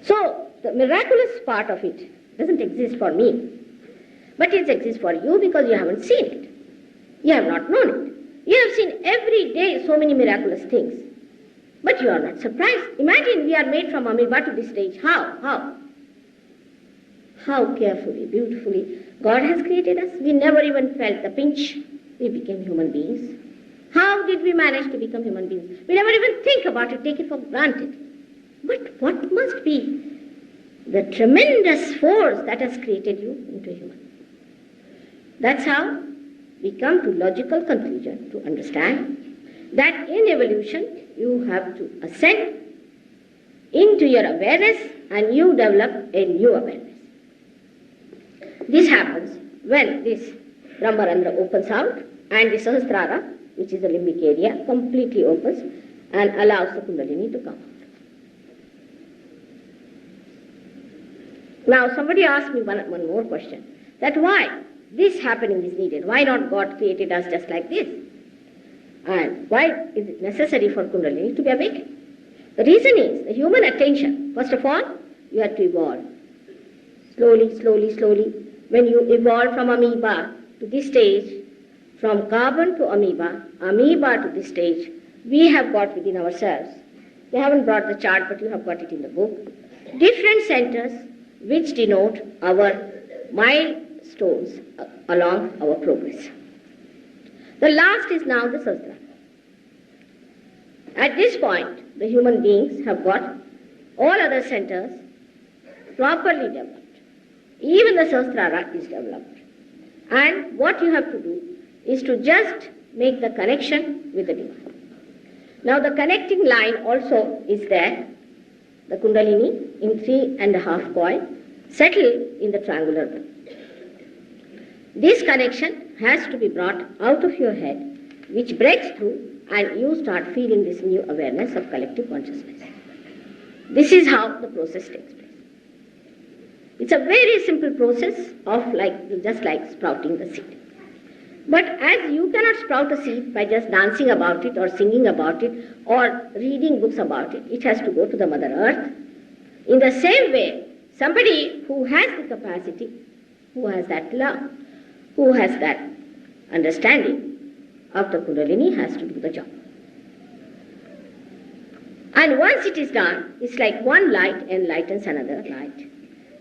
So, the miraculous part of it doesn't exist for me, but it exists for you because you haven't seen it. You have not known it. You have seen every day so many miraculous things, but you are not surprised. Imagine we are made from amoeba to this stage. How? How carefully, beautifully God has created us. We never even felt the pinch. We became human beings. How did we manage to become human beings? We never even think about it, take it for granted. But what must be the tremendous force that has created you into a human? That's how we come to logical conclusion to understand that in evolution you have to ascend into your awareness and you develop a new awareness. This happens when this Brahmarandra opens out and the Sahasrara, which is the limbic area, completely opens and allows the Kundalini to come out. Now somebody asked me one more question, that why this happening is needed? Why not God created us just like this? And why is it necessary for Kundalini to be awakened? The reason is the human attention. First of all, you have to evolve. Slowly. When you evolve from amoeba to this stage, from carbon to amoeba to this stage, we have got within ourselves. We haven't brought the chart, but you have got it in the book. Different centers which denote our milestones along our progress. The last is now the Sahasrara. At this point, the human beings have got all other centers properly developed. Even the Sahasrara is developed. And what you have to do is to just make the connection with the divine. Now the connecting line also is there, the Kundalini in 3.5 coil, settled in the triangular bone. This connection has to be brought out of your head, which breaks through and you start feeling this new awareness of collective consciousness. This is how the process takes place. It's a very simple process of just like sprouting the seed. But as you cannot sprout a seed by just dancing about it or singing about it or reading books about it, it has to go to the Mother Earth. In the same way, somebody who has the capacity, who has that love, who has that understanding of the Kundalini has to do the job. And once it is done, it's like one light enlightens another light.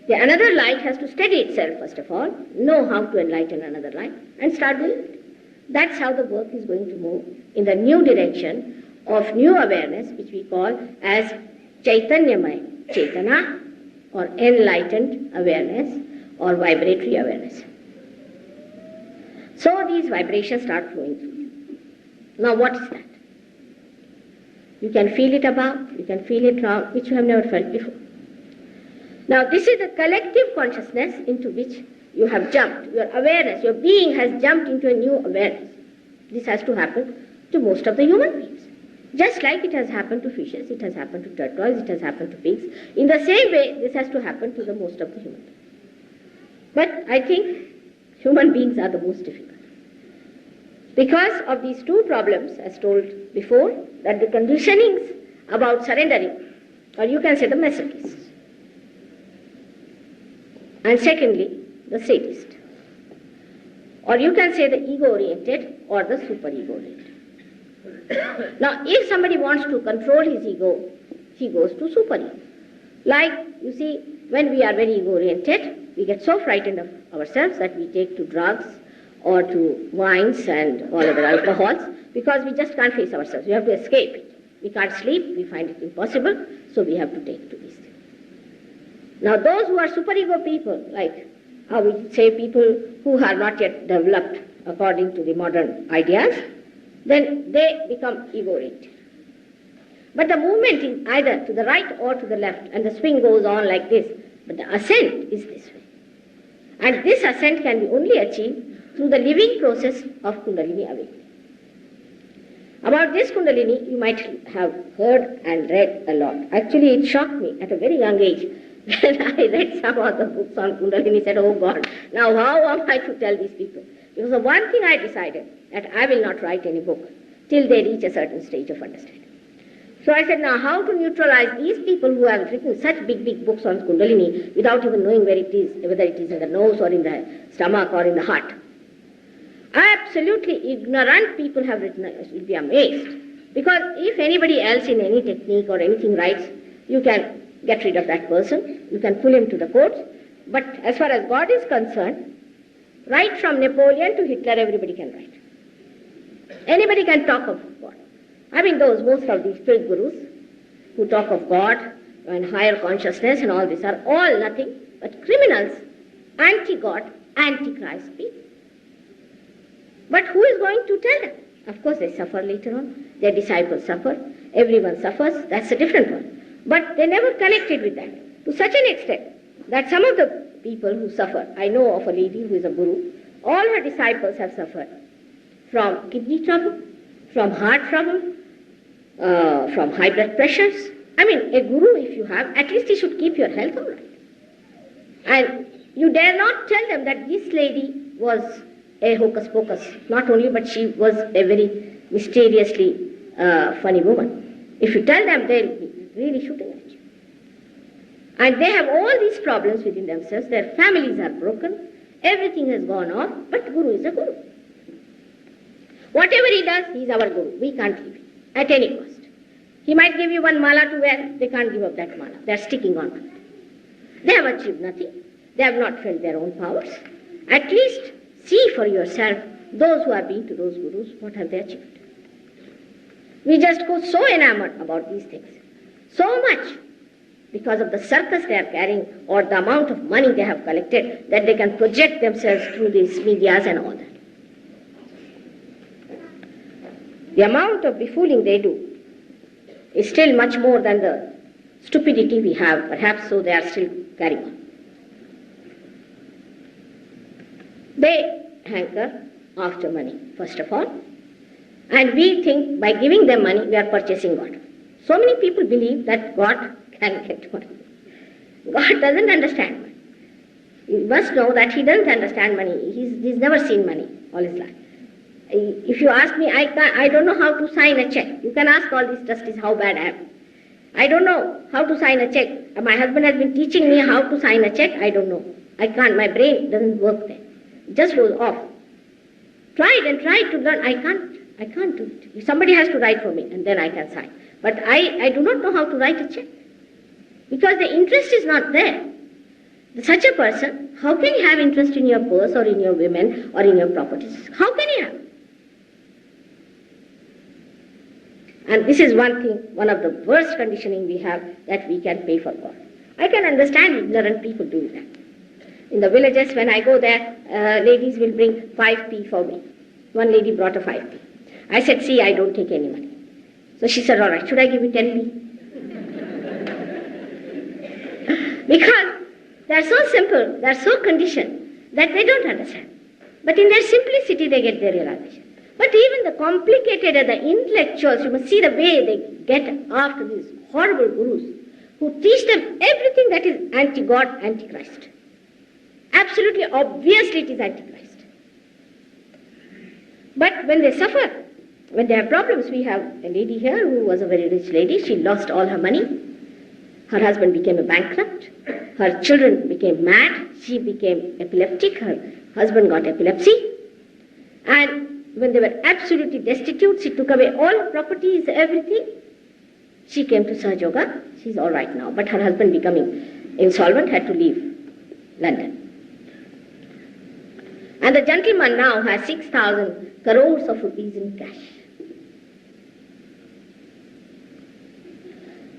The another light has to steady itself first of all, know how to enlighten another light and start doing it. That's how the work is going to move in the new direction of new awareness, which we call as Chaitanyamaya Chaitana or enlightened awareness or vibratory awareness. So these vibrations start flowing through you. Now what is that? You can feel it above, you can feel it round, which you have never felt before. Now this is the collective consciousness into which you have jumped. Your awareness, your being has jumped into a new awareness. This has to happen to most of the human beings. Just like it has happened to fishes, it has happened to turtles, it has happened to pigs. In the same way, this has to happen to the most of the human beings. But I think human beings are the most difficult. Because of these two problems, as told before, that the conditionings about surrendering, or you can say the masochist. And secondly, the sadist. Or you can say the ego-oriented or the super-ego-oriented. Now, if somebody wants to control his ego, he goes to super-ego. Like, you see, when we are very ego-oriented, we get so frightened of ourselves that we take to drugs or to wines and all other alcohols because we just can't face ourselves. We have to escape it. We can't sleep, we find it impossible, so we have to take to these things. Now those who are superego people, like how we say people who are not yet developed according to the modern ideas, then they become ego-oriented. But the movement is either to the right or to the left, and the swing goes on like this, but the ascent is this way. And this ascent can be only achieved through the living process of Kundalini awakening. About this Kundalini, you might have heard and read a lot. Actually, it shocked me at a very young age when I read some of the books on Kundalini. I said, oh God, now how am I to tell these people? Because the one thing I decided, that I will not write any book till they reach a certain stage of understanding. So I said, now how to neutralize these people who have written such big, big books on Kundalini without even knowing where it is, whether it is in the nose or in the stomach or in the heart. Absolutely ignorant people have written, you'll be amazed. Because if anybody else in any technique or anything writes, you can get rid of that person, you can pull him to the courts. But as far as God is concerned, right from Napoleon to Hitler, everybody can write. Anybody can talk of God. I mean, most of these fake gurus who talk of God and higher consciousness and all this are all nothing but criminals, anti-God, anti-Christ people. But who is going to tell them? Of course, they suffer later on. Their disciples suffer. Everyone suffers. That's a different one. But they never connected with that. To such an extent that some of the people who suffer, I know of a lady who is a guru, all her disciples have suffered from kidney trouble, from heart trouble, from high blood pressures. I mean, a guru, if you have, at least he should keep your health all right. And you dare not tell them that this lady was a hocus pocus. Not only, but she was a very mysteriously funny woman. If you tell them, they'll be really shooting at you. And they have all these problems within themselves. Their families are broken. Everything has gone off, but Guru is a Guru. Whatever he does, he is our Guru. We can't leave him at any cost. He might give you one mala to wear. They can't give up that mala. They are sticking on to it. They have achieved nothing. They have not felt their own powers. At least see for yourself, those who are being to those Gurus, what have they achieved? We just go so enamored about these things. So much because of the circus they are carrying or the amount of money they have collected that they can project themselves through these medias and all that. The amount of befooling they do is still much more than the stupidity we have, perhaps, so they are still carrying on. They hanker after money, first of all, and we think by giving them money we are purchasing God. So many people believe that God can get money. God doesn't understand money. You must know that he doesn't understand money. He's never seen money all his life. If you ask me, I don't know how to sign a check. You can ask all these trustees how bad I am. I don't know how to sign a check. My husband has been teaching me how to sign a check. I don't know. I can't. My brain doesn't work there. It just goes off. Tried and tried to learn. I can't do it. If somebody has to write for me, and then I can sign. But I do not know how to write a check. Because the interest is not there. Such a person, how can he have interest in your purse or in your women or in your properties? How can he have? And this is one thing, one of the worst conditioning we have, that we can pay for God. I can understand ignorant people doing that. In the villages, when I go there, ladies will bring 5p for me. One lady brought a 5p. I said, see, I don't take any money. So she said, all right, should I give you 10p? Because they are so simple, they are so conditioned, that they don't understand. But in their simplicity, they get their realization. But even the complicated and the intellectuals, you must see the way they get after these horrible gurus who teach them everything that is anti-God, anti-Christ. Absolutely, obviously it is anti-Christ. But when they suffer, when they have problems, we have a lady here who was a very rich lady. She lost all her money. Her husband became a bankrupt. Her children became mad. She became epileptic. Her husband got epilepsy. And when they were absolutely destitute, she took away all her properties, everything. She came to Sahaja Yoga. She's all right now. But her husband, becoming insolvent, had to leave London. And the gentleman now has 6,000 crores of rupees in cash.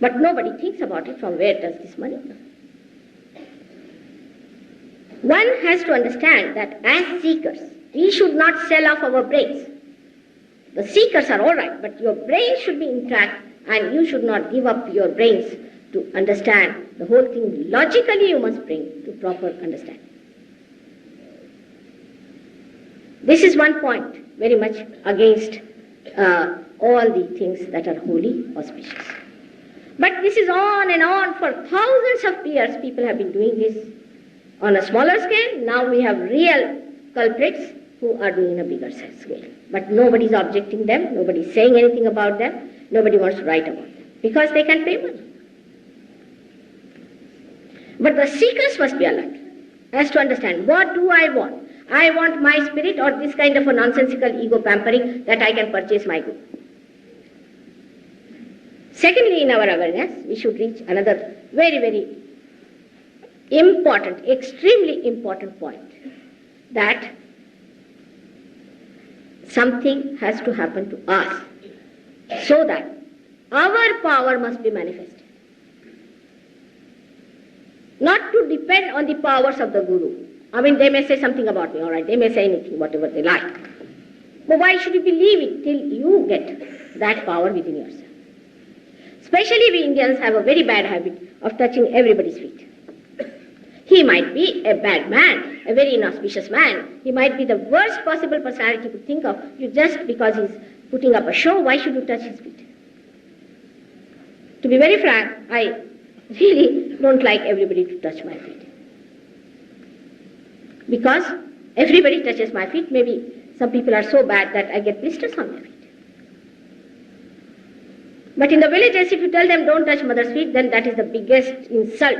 But nobody thinks about it. From where does this money come? One has to understand that as seekers, we should not sell off our brains. The seekers are all right, but your brain should be intact, and you should not give up your brains to understand the whole thing. Logically, you must bring to proper understanding. This is one point very much against all the things that are holy, auspicious. But this is on and on for thousands of years. People have been doing this on a smaller scale. Now we have real culprits who are doing a bigger scale. But nobody is objecting them. Nobody is saying anything about them. Nobody wants to write about them. because they can pay money. But the seekers must be alert as to understand, what do I want? I want my spirit or this kind of a nonsensical ego pampering that I can purchase my good. Secondly, in our awareness, we should reach another very, very important, extremely important point, that something has to happen to us so that our power must be manifested. Not to depend on the powers of the Guru. I mean, they may say something about me, all right, they may say anything, whatever they like. But why should you believe it till you get that power within yourself? Especially we Indians have a very bad habit of touching everybody's feet. He might be a bad man, a very inauspicious man. He might be the worst possible personality you could think of. You just because he's putting up a show, why should you touch his feet? To be very frank, I really don't like everybody to touch my feet. Because everybody touches my feet. Maybe some people are so bad that I get blisters on their feet. But in the villages, if you tell them don't touch mother's feet, then that is the biggest insult.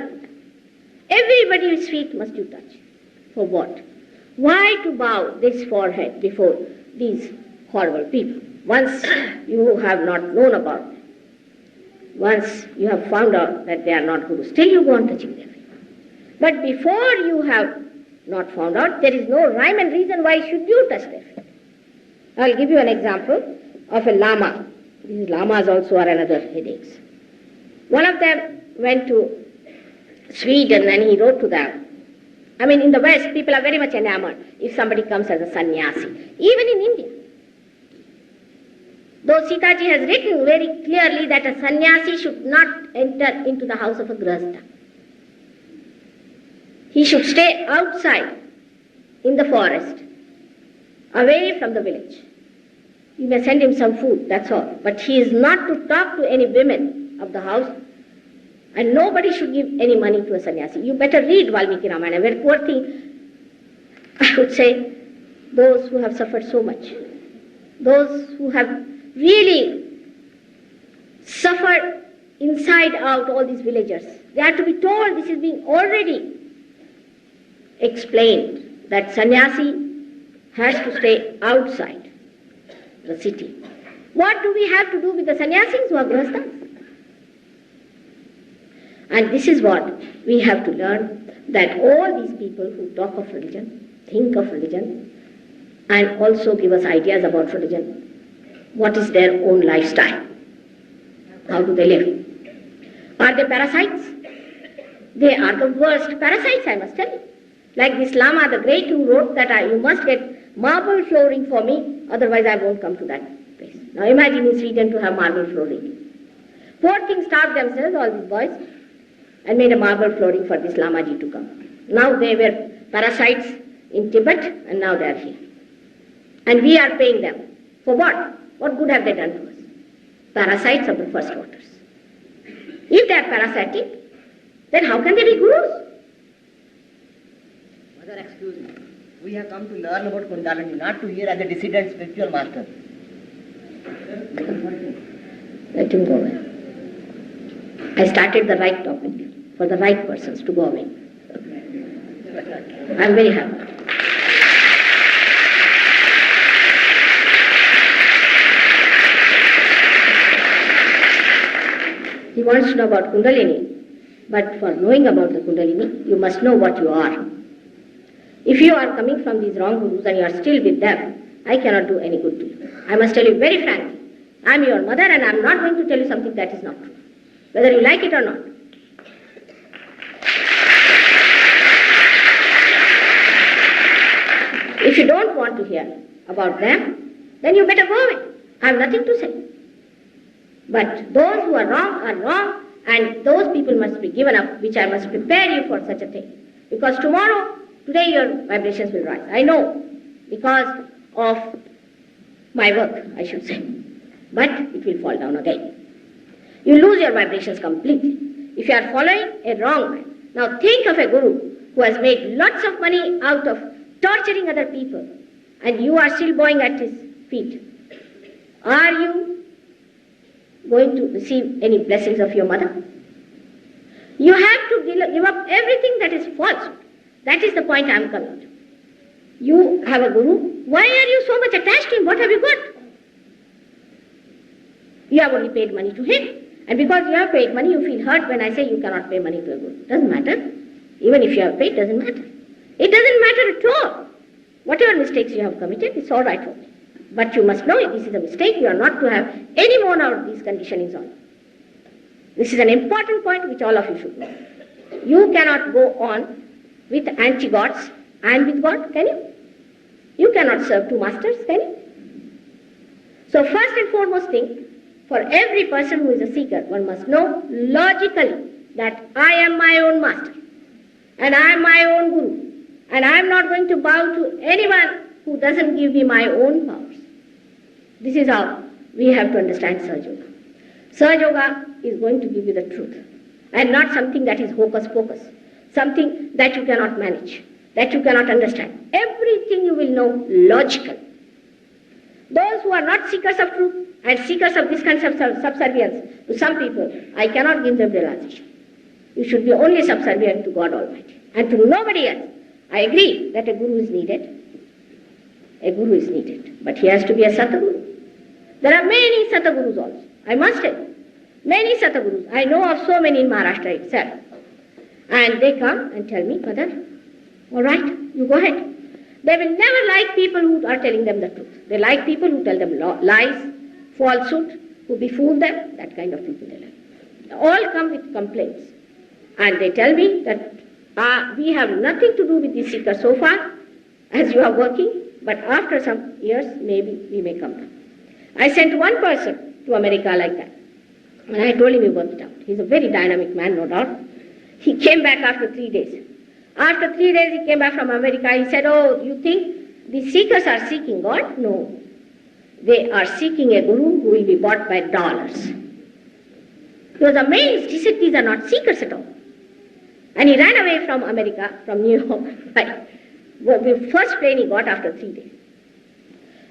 Everybody's feet must you touch. For what? Why to bow this forehead before these horrible people? Once you have not known about them, once you have found out that they are not gurus, still you go on touching their feet. But before you have not found out, there is no rhyme and reason why should you touch their feet. I'll give you an example of a lama. These lamas also are another headaches. One of them went to Sweden and he wrote to them. I mean, in the West, people are very much enamored if somebody comes as a sannyasi. Even in India. Though Sitaji has written very clearly that a sannyasi should not enter into the house of a grahastha. He should stay outside in the forest, away from the village. You may send him some food, that's all. But he is not to talk to any women of the house, and nobody should give any money to a sannyasi. You better read Valmiki Ramayana, where poor thing, I would say, those who have suffered so much, those who have really suffered inside out, all these villagers, they are to be told, this is being already explained, that sannyasi has to stay outside the city. What do we have to do with the sannyasis who are grahasthas? And this is what we have to learn, that all these people who talk of religion, think of religion, and also give us ideas about religion, what is their own lifestyle? How do they live? Are they parasites? They are the worst parasites, I must tell you. Like this Lama the Great who wrote that you must get marble flooring for me, otherwise I won't come to that place. Now imagine in Sweden to have marble flooring. Poor things starved themselves, all these boys, and made a marble flooring for this Lamaji to come. Now they were parasites in Tibet, and now they are here. And we are paying them. For what? What good have they done to us? Parasites of the first waters. If they are parasitic, then how can they be gurus? Mother, excuse me. We have come to learn about Kundalini, not to hear as a dissident spiritual master. Let him go away. I started the right topic for the right persons to go away. I am very happy. He wants to know about Kundalini, but for knowing about the Kundalini, you must know what you are. If you are coming from these wrong gurus and you are still with them, I cannot do any good to you. I must tell you very frankly, I am your mother and I am not going to tell you something that is not true, whether you like it or not. If you don't want to hear about them, then you better go away. I have nothing to say. But those who are wrong, and those people must be given up, which I must prepare you for such a thing. Because today your vibrations will rise. I know, because of my work, I should say. But it will fall down again. You lose your vibrations completely if you are following a wrong man. Now think of a guru who has made lots of money out of torturing other people, and you are still bowing at his feet. Are you going to receive any blessings of your mother. You have to give up everything that is falsehood. That is the point I am coming to. You have a guru. Why are you so much attached to him? What have you got? You have only paid money to him. And because you have paid money, you feel hurt when I say you cannot pay money to a guru. Doesn't matter. Even if you have paid, doesn't matter. It doesn't matter at all. Whatever mistakes you have committed, it's all right for me. But you must know this is a mistake. You are not to have any more of these conditionings on you. This is an important point which all of you should know. You cannot go on with anti-gods and with God, can you? You cannot serve two masters, can you? So first and foremost thing, for every person who is a seeker, one must know logically that I am my own master and I am my own guru and I am not going to bow to anyone who doesn't give me my own powers. This is how we have to understand Sahaja Yoga. Sahaja Yoga is going to give you the truth and not something that is hocus pocus, something that you cannot manage, that you cannot understand. Everything you will know logically. Those who are not seekers of truth and seekers of this kind of subservience to some people, I cannot give them realization. You should be only subservient to God Almighty and to nobody else. I agree that a guru is needed. A guru is needed, but he has to be a Sataguru. There are many Satagurus also, I must tell you. Many Satagurus. I know of so many in Maharashtra itself. And they come and tell me, Mother, all right, you go ahead. They will never like people who are telling them the truth. They like people who tell them lies, falsehood, who befool them, that kind of people they like. They all come with complaints. And they tell me that we have nothing to do with this seeker so far, as you are working, but after some years, maybe we may come down. I sent one person to America like that. And I told him he worked it out. He's a very dynamic man, no doubt. He came back after 3 days. After 3 days, he came back from America. He said, oh, you think the seekers are seeking God? No. They are seeking a guru who will be bought by dollars. He was amazed. He said, these are not seekers at all. And he ran away from America, from New York, by the first plane he got after 3 days.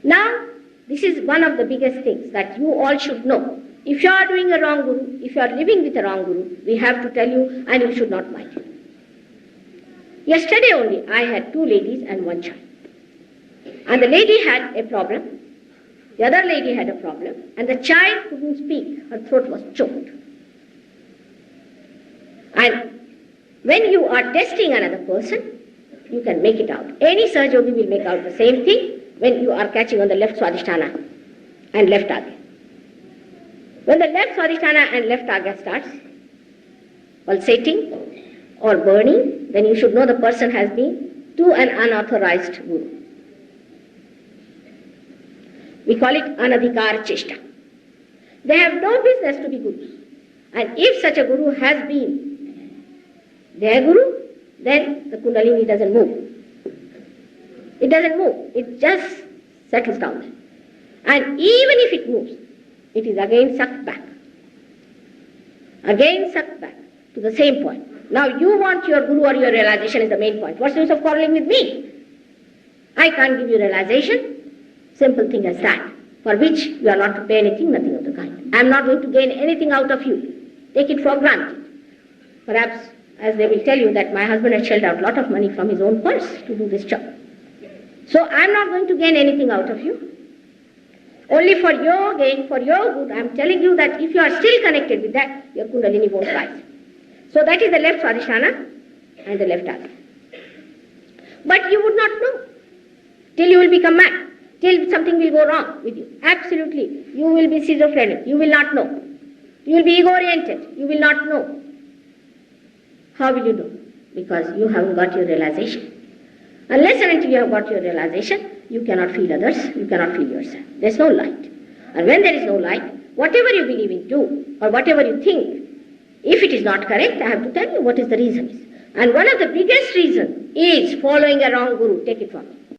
Now, this is one of the biggest things that you all should know. If you are doing a wrong guru, if you are living with a wrong guru, we have to tell you and you should not mind it. Yesterday only, I had 2 ladies and 1 child. And the lady had a problem, the other lady had a problem, and the child couldn't speak. Her throat was choked. And when you are testing another person, you can make it out. Any Sahaja Yogi will make out the same thing when you are catching on the left Swadhisthana and left Agya. When the left Swadhisthana and left Agya starts pulsating or burning, then you should know the person has been to an unauthorized guru. We call it anadhikar cheshta. They have no business to be gurus. And if such a guru has been their guru, then the kundalini doesn't move. It doesn't move. It just settles down there. And even if it moves, it is again sucked back. Again sucked back to the same point. Now you want your guru or your realization is the main point. What's the use of quarreling with me? I can't give you realization. Simple thing as that. For which you are not to pay anything, nothing of the kind. I am not going to gain anything out of you. Take it for granted. Perhaps, as they will tell you, that my husband had shelled out a lot of money from his own purse to do this job. So I am not going to gain anything out of you. Only for your gain, for your good, I am telling you that if you are still connected with that, your kundalini won't rise. So that is the left Swadhisthana and the left Agya. But you would not know till you will become mad, till something will go wrong with you. Absolutely. You will be schizophrenic. You will not know. You will be ego-oriented. You will not know. How will you know? Because you haven't got your realization. Unless and until you have got your realization, you cannot feel others, you cannot feel yourself. There is no light. And when there is no light, whatever you believe in do, or whatever you think, if it is not correct, I have to tell you what is the reason is. And one of the biggest reasons is following a wrong guru. Take it from me.